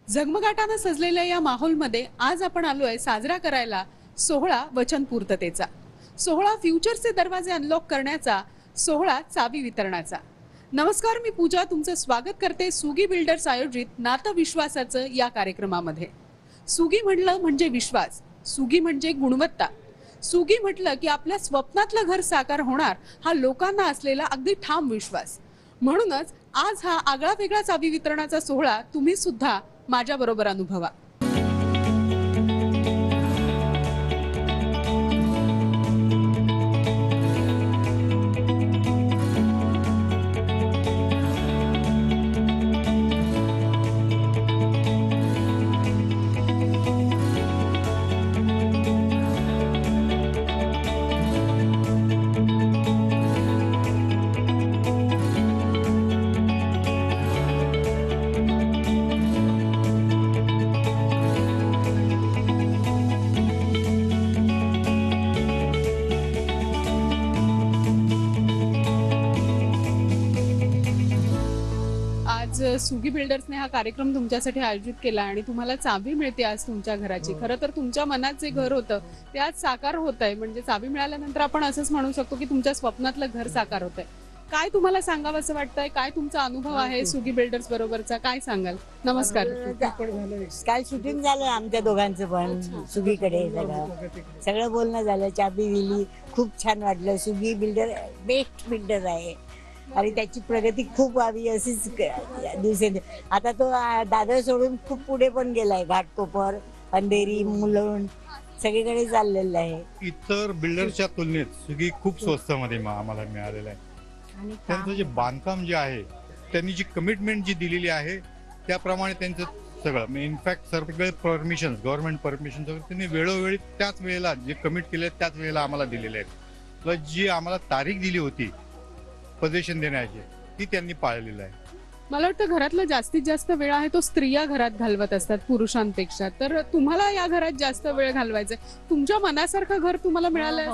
झगमगाटाने सजलेल्या या माहोलमध्ये आज आपण आलोय साजरा करायला सोहळा वचनपूर्ततेचा, सोहळा फ्युचरचे दरवाजे अनलॉक करण्याचा, सोहळा चावी वितरणाचा। नमस्कार, मी पूजा तुमचं स्वागत करते सुगी बिल्डर्स आयोजित नातं विश्वासाचं या कार्यक्रमामध्ये। सुगी म्हणलं म्हणजे विश्वास, सुगी म्हणजे गुणवत्ता, सुगी म्हटलं की आपल्या स्वप्नातलं घर साकार होणार हा लोकांना असलेला अगदी ठाम विश्वास। म्हणूनच आज हा आगळा वेगळा चावी वितरणाचा सोहळा तुम्ही सुद्धा माझ्या बरोबर अनुभवा। आज सुगी बिल्डर्सने हा कार्यक्रम तुमच्यासाठी आयोजित केला आणि तुम्हाला चावी मिळते आज तुमच्या घराची। खरं तर तुमच्या मनात जे घर होतं ते आज साकार होत आहे, म्हणजे चावी मिळाल्यानंतर आपण असंच म्हणू शकतो की तुमच्या स्वप्नातलं घर साकार होत आहे। काय तुम्हाला सांगावं असं वाटतंय? काय तुमचा अनुभव आहे सुगी बिल्डर्स बरोबरचा, काय सांगाल? नमस्कार। काल शूटिंग झालं आमच्या दोघांचं पण सुगीकडे सगळं बोलणं झालं, चाबी दिली, खूप छान वाटलं। सुगी बिल्डर बेस्ट बिल्डर आहे आणि त्याची प्रगती खूप व्हावी अशीच दिवसेंदिवस। आता तो दादर सोडून खूप पुढे पण गेलाय, घाटकोपर, अंधेरी, मुलुंड सगळीकडे चाललेलं आहे। इतर बिल्डरच्या तुलनेत सुगी खूप स्वस्त मध्ये आम्हाला मिळालेलं आहे आणि त्यांचं जे बांधकाम जे आहे, त्यांनी जी कमिटमेंट जी दिलेली आहे त्याप्रमाणे त्यांचं सगळं इनफॅक्ट सगळे परमिशन, गव्हर्नमेंट परमिशन त्यांनी वेळोवेळी त्याच वेळेला जे कमिट केले त्याच वेळेला आम्हाला दिलेले आहेत। प्लस जी आम्हाला तारीख दिली होती पोझिशन देण्याची ती त्यांनी पाळलेलं आहे। मला वाटतं घरातला जास्तीत जास्त वेळ आहे तो स्त्रिया घरात घालवत असतात पुरुषांपेक्षा, तर तुम्हाला या घरात जास्त वेळ घालवायचा, तुमच्या मनासारखं घर तुम्हाला मिळालंय?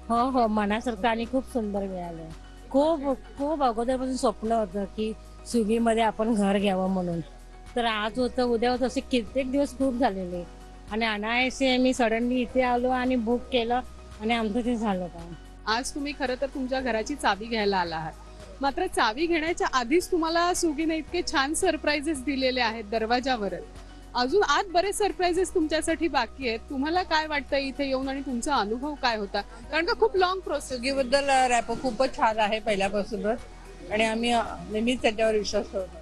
हो हो, मनासारखं आणि खूप सुंदर मिळालंय। खूप खूप अगोदरपासून स्वप्न होतं की सुगीमध्ये आपण घर घ्यावं म्हणून, तर आज होतं उद्या होतं असे कित्येक दिवस खूप झालेले आणि अनायासे मी सडनली इथे आलो आणि बुक केलं आणि आमचं ते झालं काम। आज तुम्ही खरं तर तुमच्या घराची चावी घ्यायला आला आहात, मात्र चावी घेण्याच्या आधीच तुम्हाला सुगीने इतके छान सरप्राइजेस दिलेले आहेत दरवाजावरच। अजून आज बरेच सरप्राइजेस तुमच्यासाठी बाकी आहेत। तुम्हाला काय वाटतं इथे येऊन आणि तुमचा अनुभव काय होता? कारण का खूप लॉंग प्रोसेस। सुगीबद्दल रॅपो खूपच छान आहे पहिल्यापासूनच आणि आम्ही नेहमीच त्याच्यावर विश्वास ठेवतो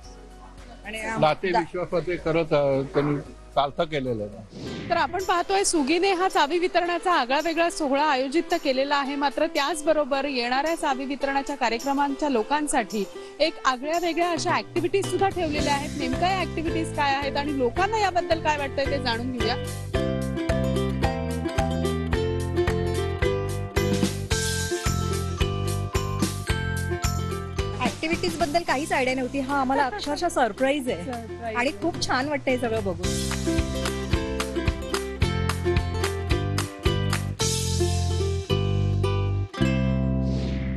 आणि नाते विश्वासाचे करत त्यांनी सार्थ केलेलं आहे। तर आपण पाहतोय सुगीने हा चावी वितरणाचा आगळा वेगळा सोहळा आयोजित तर केलेला आहे, मात्र त्याचबरोबर येणाऱ्या चावी वितरणाच्या कार्यक्रमांच्या लोकांसाठी एक आगळ्या वेगळ्या अशा ऍक्टिव्हिटीज सुद्धा ठेवलेल्या आहेत। नेमक्या या ऍक्टिव्हिटीज काय आहेत आणि लोकांना याबद्दल काय वाटतंय ते जाणून घेऊया। ऍक्टिव्हिटीज बद्दल काहीच आयडिया नव्हती, हा आम्हाला अक्षरशः सरप्राईज आहे आणि खूप छान वाटतंय सगळं बघून।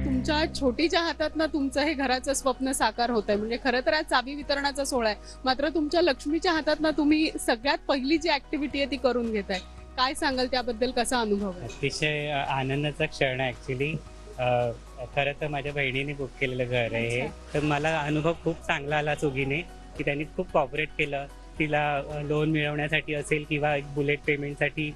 तुमच्या छोटीच्या हातातनं तुमचं हे घराचं स्वप्न साकार होत आहे, म्हणजे खरं तर आज चावी वितरणाचा सोहळा आहे, मात्र तुमच्या लक्ष्मीच्या हातातनं तुम्ही सगळ्यात पहिली जी ऍक्टिव्हिटी आहे ती करून घेताय। काय सांगाल त्याबद्दल, कसा अनुभव आहे? अतिशय आनंदाचा क्षण आहे ऍक्च्युली। खरं तर माझ्या बहिणीने बुक केलेलं घर आहे हे, तर मला अनुभव खूप चांगला आला सुगीने की त्यांनी खूप कॉपरेट केलं। तिला लोन मिळवण्यासाठी असेल किंवा बुलेट पेमेंटसाठी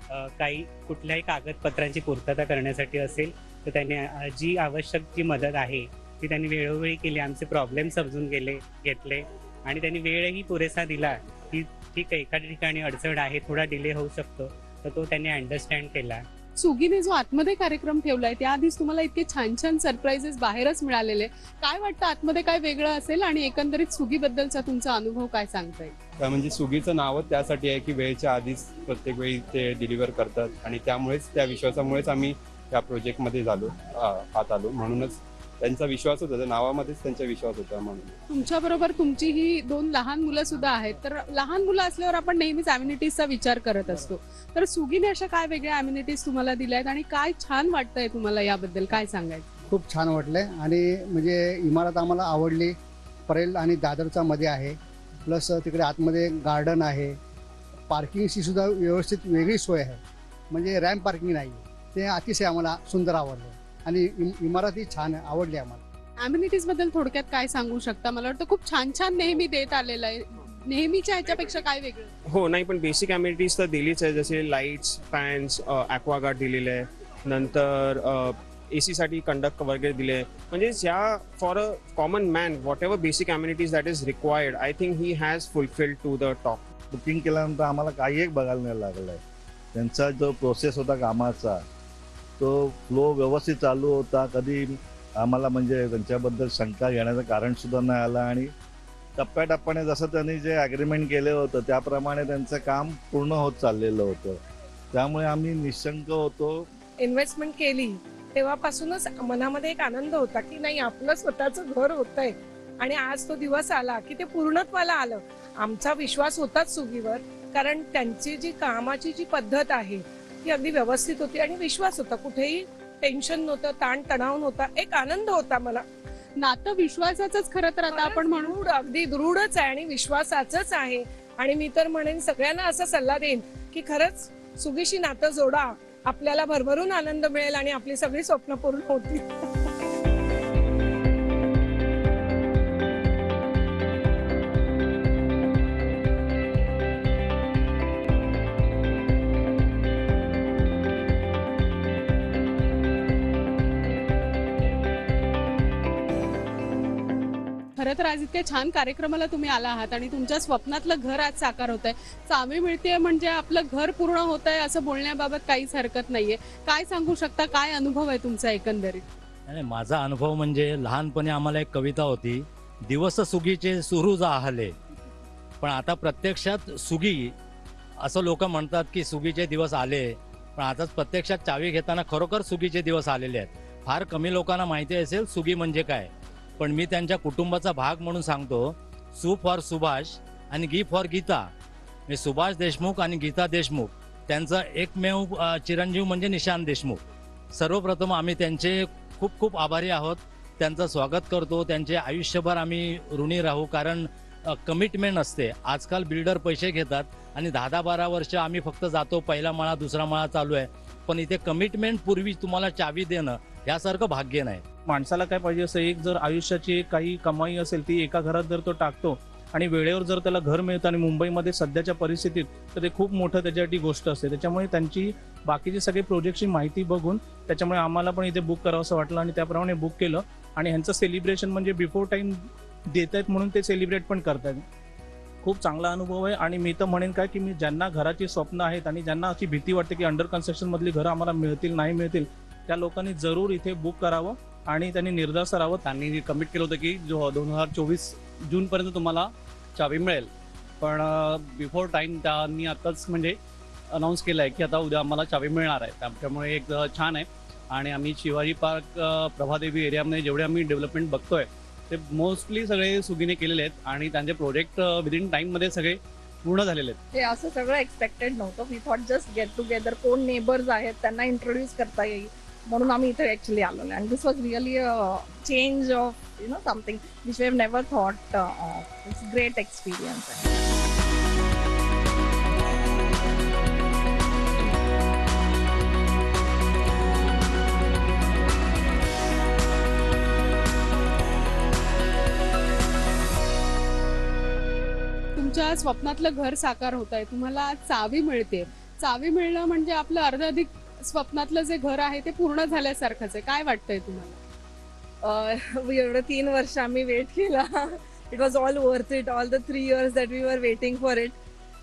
काही कुठल्याही कागदपत्रांची पूर्तता करण्यासाठी असेल, तर त्यांनी जी आवश्यक जी मदत आहे ती त्यांनी वेळोवेळी केली। आमचे प्रॉब्लेम समजून घेतले आणि त्यांनी वेळही पुरेसा दिला की ठीक आहे एखाद्या ठिकाणी अडचण आहे, थोडा डिले होऊ शकतो, तर तो त्यांनी अंडरस्टँड केला। सुगीने जो आतमध्ये कार्यक्रम ठेवलाय त्याआधीच तुम्हाला इतके छान छान सरप्राइजेस बाहेरच मिळालेले, काय वाटतं आतमध्ये काय वेगळं असेल आणि एकंदरीत सुगी बद्दलचा तुमचा अनुभव काय सांगताय? म्हणजे सुगीचं नावच त्यासाठी आहे की वेळेच्या आधीच प्रत्येक वेळी ते डिलिव्हर करतात आणि त्यामुळेच त्या विश्वासामुळेच आम्ही त्या प्रोजेक्टमध्ये झालो, आत आलो। म्हणूनच त्यांचा विश्वास होता, नावामध्येच त्यांचा विश्वास होता। म्हणून तुमच्या बरोबर तुमची ही दोन लहान मुलं सुद्धा आहेत, तर लहान मुलं असल्यावर आपण नेहमीच अम्युनिटीजचा विचार करत असतो, तर सुगीने अशा काय वेगळ्या अम्युनिटीज तुम्हाला दिल्या आहेत आणि काय छान वाटतंय तुम्हाला याबद्दल, काय सांगायचं? खूप छान वाटलंय आणि म्हणजे इमारत आम्हाला आवडली। परेल आणि दादरचा मध्ये आहे प्लस तिकडे आतमध्ये गार्डन आहे, पार्किंगची सुद्धा व्यवस्थित वेगळी सोय आहे, म्हणजे रॅम्प पार्किंग नाही. ते अतिशय आम्हाला सुंदर आवडलं आणि इमारतही छान आवडली आम्हाला. अम्युनिटीज बद्दल थोडक्यात काय सांगू शकता? मला वाटतं खूप छान छान नेहमी देत आलेलं आहे. नेहमीच्या ह्याच्यापेक्षा काय वेगळं? हो, नाही, पण बेसिक अम्युनिटीज तर दिलीच आहे, जसे लाईट्स, फॅन्स, ॲक्वागार्ड दिलेले आहे, नंतर AC साठी कंडक्ट वगैरे दिले. म्हणजे ज्या for a common man whatever basic amenities that is required, I think he has fulfilled to the top. Booking केल्यानंतर आम्हाला काही एक बघायला नाही लागलं आहे. त्यांचा जो प्रोसेस होता कामाचा तो फ्लो व्यवस्थित चालू होता. कधी आम्हाला म्हणजे त्यांच्याबद्दल शंका घेण्याचं कारण सुद्धा नाही आलं आणि टप्प्याटप्प्याने जसं त्यांनी जे ॲग्रीमेंट केलं होतं त्याप्रमाणे त्यांचं काम पूर्ण होत चाललेलं होतं. त्यामुळे आम्ही निशंक होतो. इन्व्हेस्टमेंट केली तेव्हापासूनच मनामध्ये एक आनंद होता की नाही, आपलं स्वतःचं घर होतंय आणि आज तो दिवस आला की ते पूर्णत्वाला आलं. आमचा विश्वास होताच सुगीवर, कारण त्यांची जी कामाची जी पद्धत आहे ती अगदी व्यवस्थित होती आणि विश्वास होता. कुठेही टेन्शन नव्हतं, ताण तणाव नव्हता, एक आनंद होता. मला नातं विश्वासाचंच खरं तर आता आपण म्हणू अगदी दृढच आहे आणि विश्वासाचंच आहे. आणि मी तर म्हणेन सगळ्यांना असा सल्ला देईन की खरंच सुगीशी नातं जोडा, आपल्याला भरभरून आनंद मिळेल आणि आपली सगळी स्वप्न पूर्ण होतील. खरं तर आज इतक्या छान कार्यक्रमाला तुम्ही आला आहात आणि तुमच्या स्वप्नातलं घर आज साकार होत आहे. चावी मिळते म्हणजे आपलं घर पूर्ण होत आहे असं बोलण्याबाबत काहीच हरकत नाहीये. काय सांगू शकता? काय अनुभव आहे तुमचा एकंदरीत? नाही, माझा अनुभव म्हणजे लहानपणी आम्हाला एक कविता होती, दिवस सुगीचे सुरू जाहले. पण आता प्रत्यक्षात सुगी असं लोक म्हणतात की सुगीचे दिवस आले, पण आताच प्रत्यक्षात चावी घेताना खरोखर सुगीचे दिवस आलेले आहेत. फार कमी लोकांना माहिती असेल सुगी म्हणजे काय, पण मी त्यांच्या कुटुंबाचा भाग म्हणून सांगतो. सु फॉर सुभाष आणि गी फॉर गीता. मी सुभाष देशमुख आणि गीता देशमुख त्यांचा एकमेव चिरंजीव म्हणजे निशांत देशमुख. सर्वप्रथम आम्ही त्यांचे खूप खूप आभारी आहोत. त्यांचं स्वागत करतो. त्यांचे आयुष्यभर आम्ही ऋणी राहू, कारण कमिटमेंट असते. आजकाल बिल्डर पैसे घेतात आणि 10-12 वर्ष आम्ही फक्त जातो, पहिला माळा दुसरा माळा चालू आहे, पण इथे कमिटमेंट पूर्वी तुम्हाला चावी देणं यासारखं भाग्य नाही. माणसाला काय पाहिजे असं, एक जर आयुष्याची काही कमाई असेल ती एका घरात जर तो टाकतो आणि वेळेवर जर त्याला घर मिळतं आणि मुंबईमध्ये सध्याच्या परिस्थितीत तर ते खूप मोठं त्याच्यासाठी गोष्ट असते. त्याच्यामुळे त्यांची बाकीची सगळी प्रोजेक्टची माहिती बघून त्याच्यामुळे आम्हाला पण इथे बुक करावं असं वाटलं आणि त्याप्रमाणे बुक केलं. आणि ह्यांचं सेलिब्रेशन म्हणजे बिफोर टाईम देत आहेत म्हणून ते सेलिब्रेट पण करतात. खूप चांगला अनुभव आहे. आणि मी तर म्हणेन काय की मी ज्यांना घराची स्वप्न आहेत आणि ज्यांना अशी भीती वाटते की अंडर कन्स्ट्रक्शनमधली घरं आम्हाला मिळतील नाही मिळतील, त्या लोकांनी जरूर इथे बुक करावं आणि त्यांनी निर्धास्त राहावं. त्यांनी कमिट केलं होतं की 2024 जूनपर्यंत तुम्हाला चावी मिळेल, पण बिफोर टाईम त्यांनी आताच म्हणजे अनाऊन्स केलं आहे की आता उद्या आम्हाला चावी मिळणार आहे. त्यामुळे एक छान आहे. आणि आम्ही शिवाजी पार्क, प्रभादेवी एरियामध्ये जेवढे आम्ही डेव्हलपमेंट बघतोय ते मोस्टली सगळे सुगीने केलेले आहेत आणि त्यांचे प्रोजेक्ट विदिन टाईममध्ये सगळे पूर्ण झालेले आहेत. हे असं सगळं एक्सपेक्टेड नव्हतं. We thought just get together, कोण नेबर्स आहेत त्यांना इंट्रोड्यूस करता येईल म्हणून आम्ही इथे ऍक्च्युअली आलो. And this was really a change of something which we have never thought of. It's great experience. तुमच्या स्वप्नातलं घर साकार होत आहे, तुम्हाला चावी मिळते. चावी मिळणं म्हणजे आपलं अर्धाधिक स्वप्नातलं जे घर आहे ते पूर्ण झाल्यासारखंच आहे. काय वाटतंय तुम्हाला? एवढं 3 वर्ष आम्ही वेट केला. It was all worth it, all the 3 years that we were waiting for it.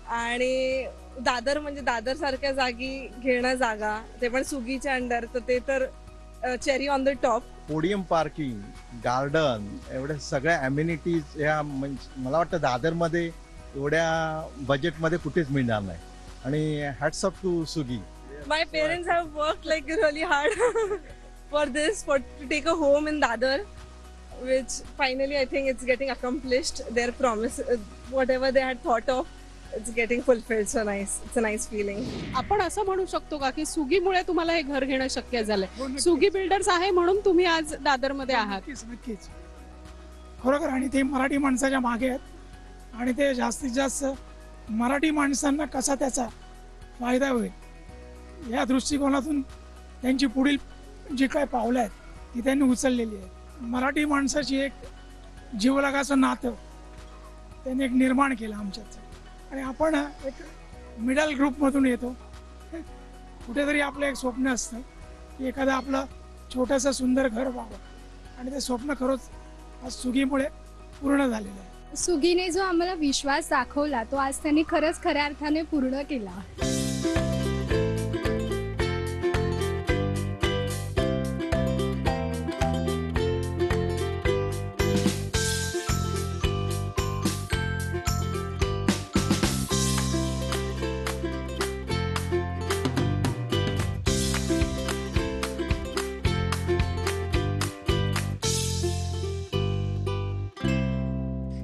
आणि दादर म्हणजे दादर सारख्या जागी घेणं जागा, ते पण सुगीच्या अंडर, तर ते तर cherry on the top. Podium parking, garden, एवढ्या सगळ्या अम्युनिटीज या मला वाटतं दादरमध्ये एवढ्या बजेटमध्ये कुठेच मिळणार नाही. आणि hats off to Sugee. My parents have worked like really hard for this, to take a home in Dadar, which finally I think it's getting accomplished. Their promise, whatever they had thought of, it's getting fulfilled. So nice. It's a nice feeling. आपण असं म्हणू शकतो का की सुगीमुळे तुम्हाला हे घर घेणं शक्य झालंय? सुगी बिल्डर्स आहे म्हणून तुम्ही आज दादरमध्ये आहात. नक्कीच. खरोखर. आणि ते मराठी माणसाच्या मागे आहेत आणि ते जास्तीत जास्त मराठी माणसांना कसा त्याचा फायदा होईल या दृष्टिकोनातून त्यांची पुढील जी काय पावलं आहेत ती त्यांनी उचललेली आहेत. मराठी माणसाची एक जीवलगाचं नातं त्यांनी एक निर्माण केलं आमच्यात आणि आपण एक मिडल ग्रुपमधून येतो. कुठेतरी आपलं एक स्वप्न असतं की एखादं आपलं छोटंसं सुंदर घर व्हावं आणि ते स्वप्न खरंच आज सुगीमुळे पूर्ण झालेलं आहे. सुगीने जो आम्हाला विश्वास दाखवला तो आज त्यांनी खरंच खऱ्या अर्थाने पूर्ण केला.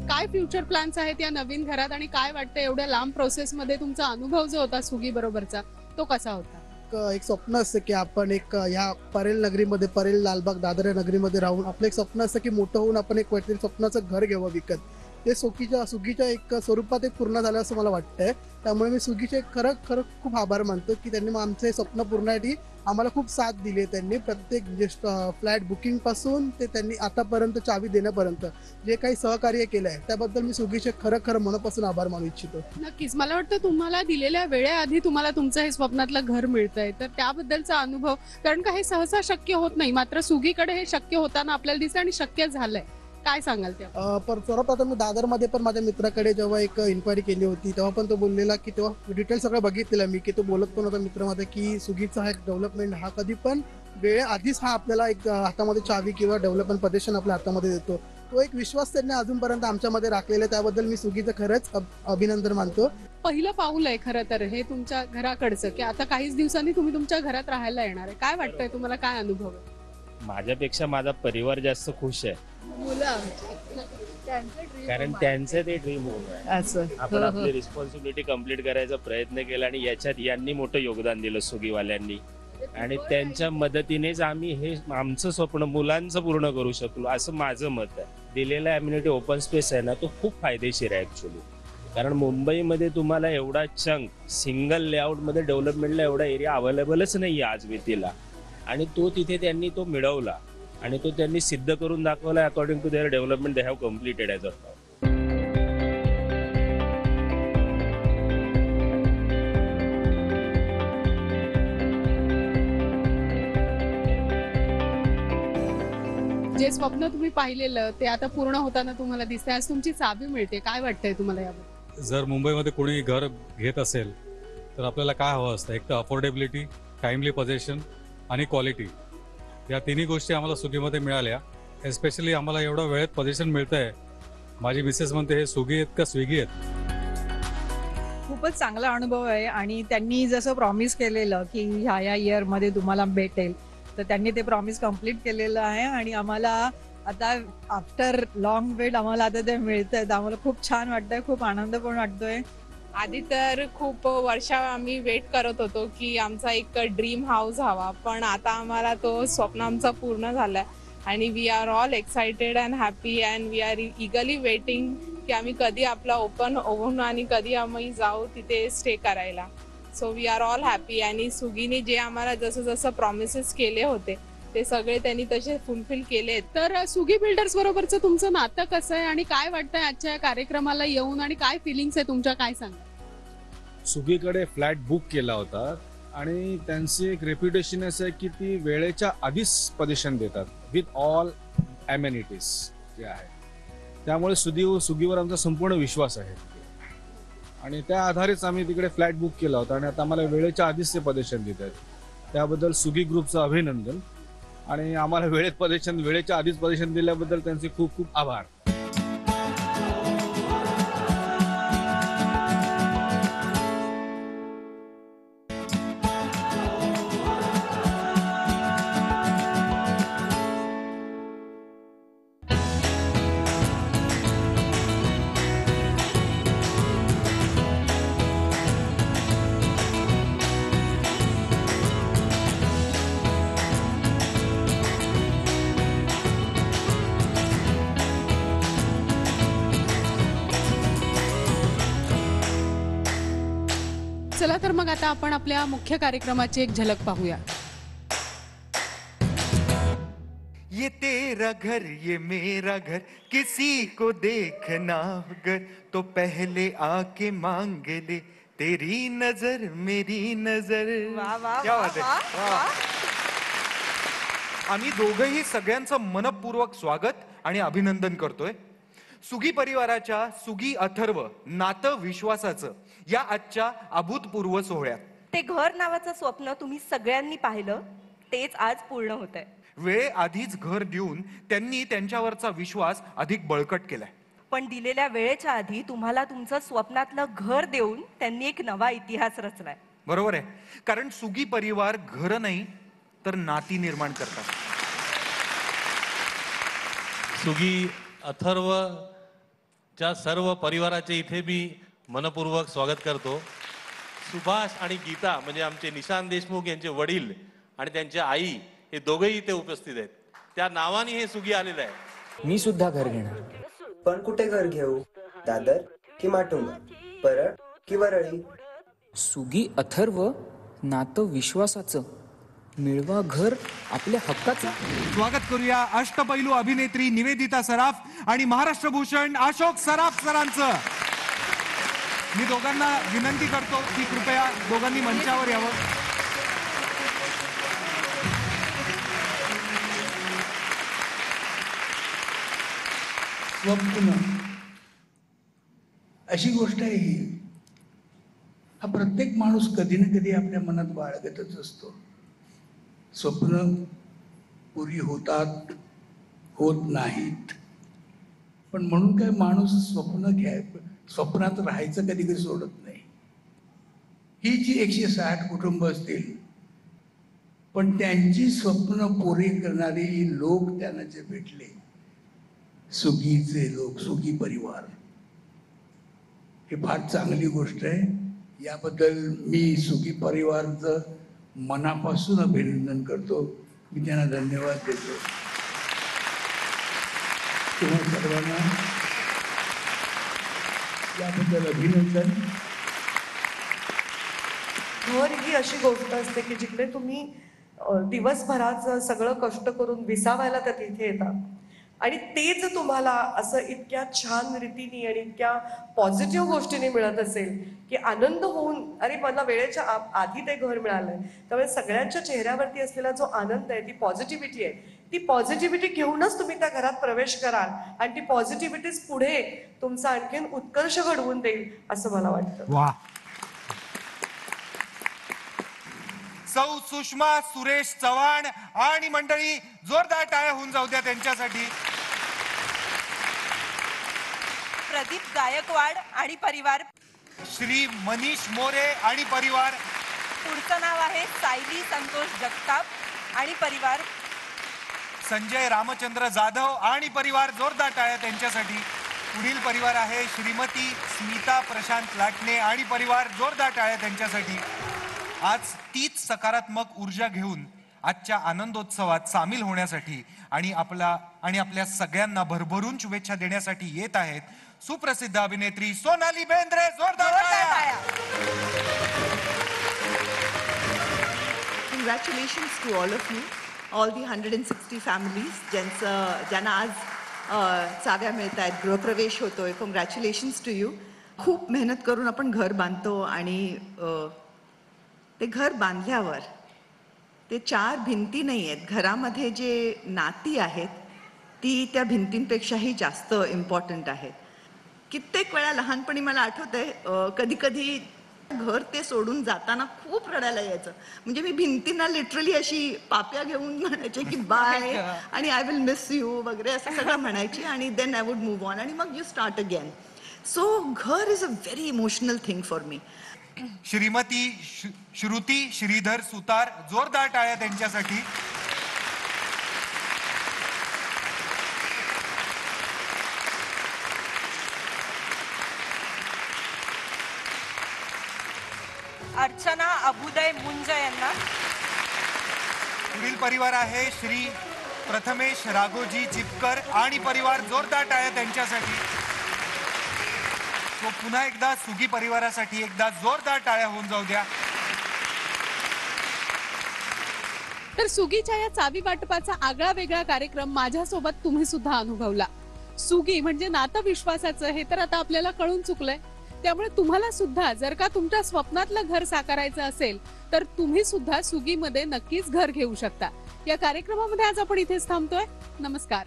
काय फ्युचर प्लॅन्स आहेत या नवीन घरात आणि काय वाटतं एवढ्या लांब प्रोसेस मध्ये तुमचा अनुभव जो होता सुगी बरोबरचा तो कसा होता? एक स्वप्न असतं की आपण एक ह्या परेल नगरीमध्ये, परेल लालबाग दादर नगरीमध्ये राहून आपलं एक स्वप्न असतं की मोठं होऊन आपण एक काहीतरी स्वप्नाचं घर घ्यावं विकत. ते सुगीच्या एक स्वरूपात एक पूर्ण झालं असं मला वाटतंय. त्यामुळे मी सुगीचे खरं खूप आभार मानतो की त्यांनी मग आमचं हे स्वप्न पूर्णसाठी आम्हाला खूप साथ दिली. त्यांनी प्रत्येक जे फ्लॅट बुकिंग पासून ते त्यांनी आतापर्यंत चावी देण्यापर्यंत जे काही सहकार्य केलं आहे त्याबद्दल मी सुगीचे खरं मनापासून आभार मानू इच्छितो. नक्कीच. मला वाटतं तुम्हाला दिलेल्या वेळेआधी तुम्हाला तुमचं हे स्वप्नातलं घर मिळतंय तर त्याबद्दलचा अनुभव, कारण का हे सहसा शक्य होत नाही, मात्र सुगीकडे हे शक्य होताना आपल्याला दिसतं आणि शक्य झालंय. काय सांगाल ते? सर्वप्रथम मी दादरमध्ये पण माझ्या मित्राकडे जेव्हा एक इन्क्वायरी केली होती तेव्हा पण तो बोललेला की तेव्हा डिटेल सगळं बघितलेलं मी की तो बोलत पण होता मित्रामध्ये की सुगीचा हा एक डेव्हलपमेंट हा कधी पण वेळेआधीच हा आपल्याला एक हातामध्ये चावी किंवा डेव्हलपमेंट पोझिशन आपल्या हातामध्ये देतो. तो एक विश्वास त्यांनी अजूनपर्यंत आमच्यामध्ये राखलेला आहे. त्याबद्दल मी सुगीचं खरंच अभिनंदन मानतो. पहिलं पाऊल आहे खरं तर हे तुमच्या घराकडचं की आता काहीच दिवसांनी तुम्ही तुमच्या घरात राहायला येणार आहे. काय वाटतंय तुम्हाला? काय अनुभव आहे? माझ्यापेक्षा माझा परिवार जास्त खुश आहे, कारण त्यांचं ते ड्रीम होम आहे. आपण आपली रिस्पॉन्सिबिलिटी कम्प्लीट करायचा प्रयत्न केला आणि याच्यात यांनी मोठं योगदान दिलं सुगीवाल्यांनी आणि त्यांच्या मदतीनेच आम्ही हे आमचं स्वप्न मुलांचं पूर्ण करू शकलो असं माझं मत आहे. दिलेला अम्युनिटी ओपन स्पेस आहे ना तो खूप फायदेशीर आहे ऍक्च्युली, कारण मुंबईमध्ये तुम्हाला एवढा चंक सिंगल लेआउटमध्ये डेव्हलपमेंटला एवढा एरिया अवेलेबलच नाही आहे आज वितीला आणि तो तिथे त्यांनी तो मिळवला आणि तो त्यांनी सिद्ध करून दाखवला. According to their development they have completed as of now. जे स्वप्न तुम्ही पाहिलेलं ते आता पूर्ण होताना तुम्हाला दिसतंय. आज तुमची चावी मिळते. काय वाटतंय तुम्हाला याबद्दल? जर मुंबईमध्ये कोणी घर घेत असेल तर आपल्याला काय हवं असतं? एक तर अफोर्डेबिलिटी, टाइमली पोझेशन आणि क्वालिटी. या तिन्ही गोष्टी आम्हाला सुगीमध्ये मिळाल्या. एस्पेशली आम्हाला एवढं वेळेत पोझिशन मिळतंय. माझी मिसेस म्हणते हे सुगी आहेत का स्विगी आहेत. खूपच चांगला अनुभव आहे आणि त्यांनी जसं प्रॉमिस केलेलं की ह्या इयरमध्ये तुम्हाला भेटेल तर त्यांनी ते प्रॉमिस कम्प्लीट केलेलं आहे आणि आम्हाला आता आफ्टर लॉंग वेट आम्हाला आता ते मिळतंय. आम्हाला खूप छान वाटतंय, खूप आनंद पण वाटतोय. आधी तर खूप वर्ष आम्ही वेट करत होतो की आमचा एक ड्रीम हाऊस हवा, पण आता आम्हाला तो स्वप्न आमचा पूर्ण झालाय आणि we are all excited and happy and we are eagerly waiting की आम्ही कधी आपला ओपन होऊन आणि कधी आम्ही जाऊ तिथे स्टे करायला. So we are all happy आणि सुगीने जे आम्हाला जसं जसं प्रॉमिसेस केले होते ते सगळे त्यांनी तसे फुलफिल केले. तर सुगी बिल्डर्स बरोबरचं तुमचं नातं कसं आहे आणि काय वाटतंय आजच्या कार्यक्रमाला येऊन आणि काय फिलिंग्स आहे तुमच्या? काय सांगा? सुगीकडे फ्लॅट बुक केला होता आणि त्यांचे एक रेप्युटेशन असं आहे की ती वेळेच्या आधीच पोझिशन देतात विथ ऑल ॲमेनिटीज जे आहे. त्यामुळे सुगीवर आमचा संपूर्ण विश्वास आहे आणि त्या आधारेच आम्ही तिकडे फ्लॅट बुक केला होता आणि आता आम्हाला वेळेच्या आधीच ते पोझिशन देत आहेत. त्याबद्दल सुगी ग्रुपचं अभिनंदन आणि आम्हाला वेळेच्या आधीच पोझिशन दिल्याबद्दल त्यांचे खूप खूप आभार. चला तर मग आता आपण आपल्या मुख्य कार्यक्रमाची एक झलक पाहूया. ये तेरा घर ये मेरा घर किसी को देखना अगर तो पहले आके मांग ले तेरी नजर मेरी नजर. क्या बात आहे. आम्ही दोघंही सगळ्यांचं मनपूर्वक स्वागत आणि अभिनंदन करतोय. सुगी परिवाराच्या सुगी अथर्व नातं विश्वासाचं या आजच्या अभूतपूर्व सोहळ्यात ते घर नावाचं स्वप्न तुम्ही सगळ्यांनी पाहिलं तेच आज पूर्ण होत आहे. वेळेआधीच घर देऊन त्यांनी त्यांच्यावरचा विश्वास अधिक बळकट केलाय. पण दिलेल्या वेळेच्या आधी तुम्हाला तुमचं स्वप्नातलं घर देऊन त्यांनी एक नवा इतिहास रचलाय. बरोबर आहे, कारण सुगी परिवार घर नाही तर नाती निर्माण करतात. सुगी अथर्व च्या सर्व परिवाराचे इथे मी मनपूर्वक स्वागत करतो. सुभाष आणि गीता म्हणजे आमचे निशांत देशमुख यांचे वडील आणि त्यांच्या आई हे दोघेही इथे उपस्थित आहेत. त्या नावाने हे सुगी आलेलं आहे. मी सुद्धा घर घेणार, पण कुठे घर घेऊ? दादर की माटुंगा, परळ की वरळी? सुगी अथर्व नातं विश्वासाचं, मिळवा घर आपल्या हक्काचं. स्वागत करूया अष्टपैलू अभिनेत्री निवेदिता सराफ आणि महाराष्ट्र भूषण अशोक सराफ सरांचं. मी दोघांना विनंती करतो की कृपया दोघांनी मंचावर यावं. स्वप्न अशी गोष्ट आहे ही, हा प्रत्येक माणूस कधी ना कधी आपल्या मनात बाळगतच असतो. स्वप्न पुरी होतात, होत नाहीत, पण म्हणून काय माणूस स्वप्नात राहायचं कधी कधी सोडत नाही. ही जी 160 कुटुंब असतील, पण त्यांची स्वप्न पुरी करणारी लोक त्यांना जे भेटले, सुगीचे लोक, सुगी परिवार, हे फार चांगली गोष्ट आहे. याबद्दल मी सुगी परिवारचं मनापासून अभिनंदन करतो. मी त्यांना धन्यवाद देतो. तुम्हा सर्वांना याबद्दल अभिनंदन. घर ही अशी गोष्ट असते की जिकडे तुम्ही दिवसभराचं सगळं कष्ट करून विसावायला त्या तिथे येतात आणि तेच तुम्हाला असं इतक्या छान रीतीने आणि इतक्या पॉझिटिव्ह गोष्टीने मिळत असेल की आनंद होऊन अरे मला वेळेच्या आधी ते घर मिळालंय. त्यामुळे सगळ्यांच्या चेहऱ्यावरती असलेला जो आनंद आहे, ती पॉझिटिव्हिटी आहे, ती पॉझिटिव्हिटी घेऊनच तुम्ही त्या घरात प्रवेश कराल आणि ती पॉझिटिव्हिटीच पुढे तुमचा आणखीन उत्कर्ष घडवून देईल असं मला वाटतं. वा. सौ सुषमा सुरेश चव्हाण आणि मंडळी, जोरदार टाळ्या होऊन जाऊ द्या त्यांच्यासाठी. प्रदीप गायकवाड आणि परिवार, श्री मनीष मोरे आणि परिवार, पुढचं नाव आहे सायली संतोष जगताप आणि परिवार, संजय रामचंद्र जाधव आणि परिवार, जोरदार टाळ्या त्यांच्यासाठी. पुढील परिवार आहे श्रीमती स्मिता प्रशांत लाटणे आणि परिवार, जोरदार टाळ्या त्यांच्यासाठी. आज तीच सकारात्मक ऊर्जा घेऊन आजच्या आनंदोत्सवात सामील होण्यासाठी आणि आपल्या सगळ्यांना भरभरून शुभेच्छा देण्यासाठी येत आहेत सुप्रसिद्ध अभिनेत्री सोनाली बेंद्रे. जोरदार टाळ्या. Congratulations to all of you, all the 160 families ज्यांना आज चाव्या मिळत आहेत, गृहप्रवेश होतोय. Congratulations to you. खूप मेहनत करून आपण घर बांधतो आणि ते घर बांधल्यावर ते 4 भिंती नाही आहेत, घरामध्ये जे नाती आहेत ती त्या भिंतींपेक्षाही जास्त इम्पॉर्टंट आहेत. कित्येक वेळा लहानपणी मला आठवतंय कधी कधी घर ते सोडून जाताना खूप रडायला यायचं. म्हणजे मी भिंतींना लिटरली अशी पाप्या घेऊन म्हणायचे की बाय आणि आय विल मिस यू वगैरे असं सगळं म्हणायची आणि then I would move on आणि मग you start again. So ghar is a very emotional thing for me. Shrimati Shruti Shridhar Sutar, जोरदार टाळ्या त्यांच्यासाठी. अर्चना अभुदय मुंज यांना. पुढील परिवार आहे श्री प्रथमेश राघोजी चिपकर आणि परिवार, जोरदार टाळ्या त्यांच्यासाठी. तो पुन्हा एकदा सुगी परिवारासाठी एकदा जोरदार टाळ्या होऊन जाऊ द्या. तर सुगीच्या या चावी वाटपाचा आगळा वेगळा कार्यक्रम माझ्यासोबत तुम्ही सुद्धा अनुभवला. सुगी म्हणजे नातं विश्वासाचं हे तर आता आपल्याला कळून चुकलंय. त्यामुळे तुम्हाला सुद्धा जर का तुमच्या स्वप्नातलं घर साकारायचं असेल तर तुम्ही सुद्धा सुगीमध्ये नक्कीच घर घेऊ शकता. या कार्यक्रमामध्ये आज आपण इथेच थांबतोय. नमस्कार.